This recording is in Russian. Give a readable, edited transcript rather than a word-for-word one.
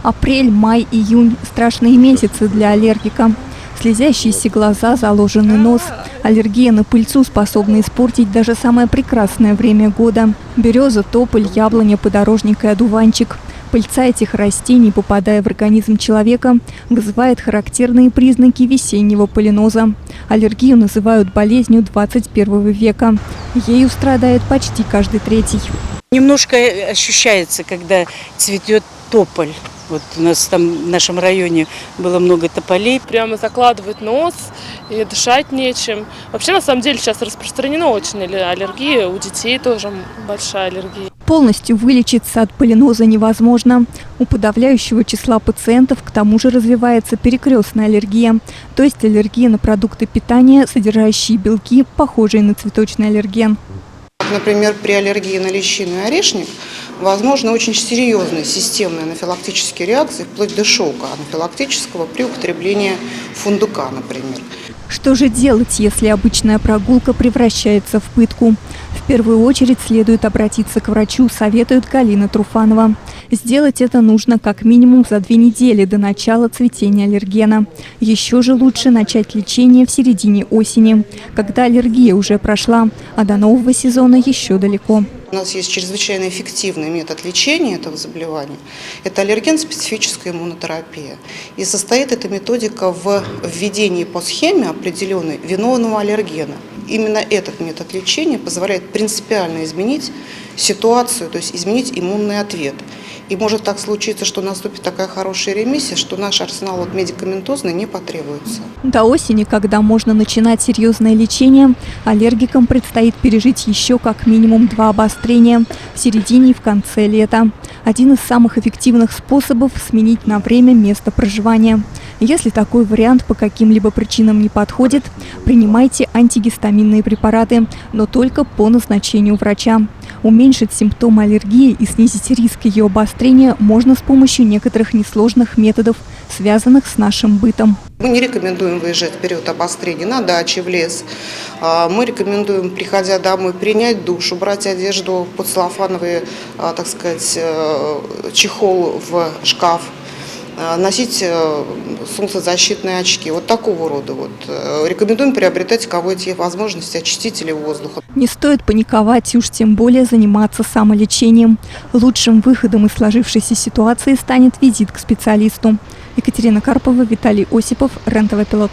Апрель, май, июнь – страшные месяцы для аллергика. Слезящиеся глаза, заложенный нос. Аллергия на пыльцу способна испортить даже самое прекрасное время года. Береза, тополь, яблоня, подорожник и одуванчик. Пыльца этих растений, попадая в организм человека, вызывает характерные признаки весеннего полиноза. Аллергию называют болезнью 21 века. Ею страдает почти каждый третий. Немножко ощущается, когда цветет тополь. Вот у нас там в нашем районе было много тополей. Прямо закладывает нос и дышать нечем. Вообще, на самом деле, сейчас распространена очень аллергия. У детей тоже большая аллергия. Полностью вылечиться от полиноза невозможно. У подавляющего числа пациентов к тому же развивается перекрестная аллергия, то есть аллергия на продукты питания, содержащие белки, похожие на цветочный аллерген. Например, при аллергии на личину и орешник возможны очень серьезные системные анафилактические реакции, вплоть до шока анафилактического при употреблении фундука, например. Что же делать, если обычная прогулка превращается в пытку? В первую очередь следует обратиться к врачу, советует Галина Труфанова. Сделать это нужно как минимум за 2 недели до начала цветения аллергена. Еще же лучше начать лечение в середине осени, когда аллергия уже прошла, а до нового сезона еще далеко. У нас есть чрезвычайно эффективный метод лечения этого заболевания. Это аллерген-специфическая иммунотерапия. И состоит эта методика в введении по схеме определенной виновного аллергена. Именно этот метод лечения позволяет принципиально изменить ситуацию, то есть изменить иммунный ответ. И может так случиться, что наступит такая хорошая ремиссия, что наш арсенал медикаментозный не потребуется. До осени, когда можно начинать серьезное лечение, аллергикам предстоит пережить еще как минимум 2 обострения в середине и в конце лета. Один из самых эффективных способов – сменить на время место проживания. Если такой вариант по каким-либо причинам не подходит, принимайте антигистаминные препараты, но только по назначению врача. Уменьшить симптомы аллергии и снизить риск ее обострения можно с помощью некоторых несложных методов, связанных с нашим бытом. Мы не рекомендуем выезжать в период обострения на даче, в лес. Мы рекомендуем, приходя домой, принять душ, убрать одежду под целлофановый, так сказать, чехол в шкаф, носить солнцезащитные очки. Вот такого рода. Рекомендуем приобретать, у кого эти возможности, очистители воздуха. Не стоит паниковать и уж тем более заниматься самолечением. Лучшим выходом из сложившейся ситуации станет визит к специалисту. Екатерина Карпова, Виталий Осипов, РЕН-ТВ Пилот.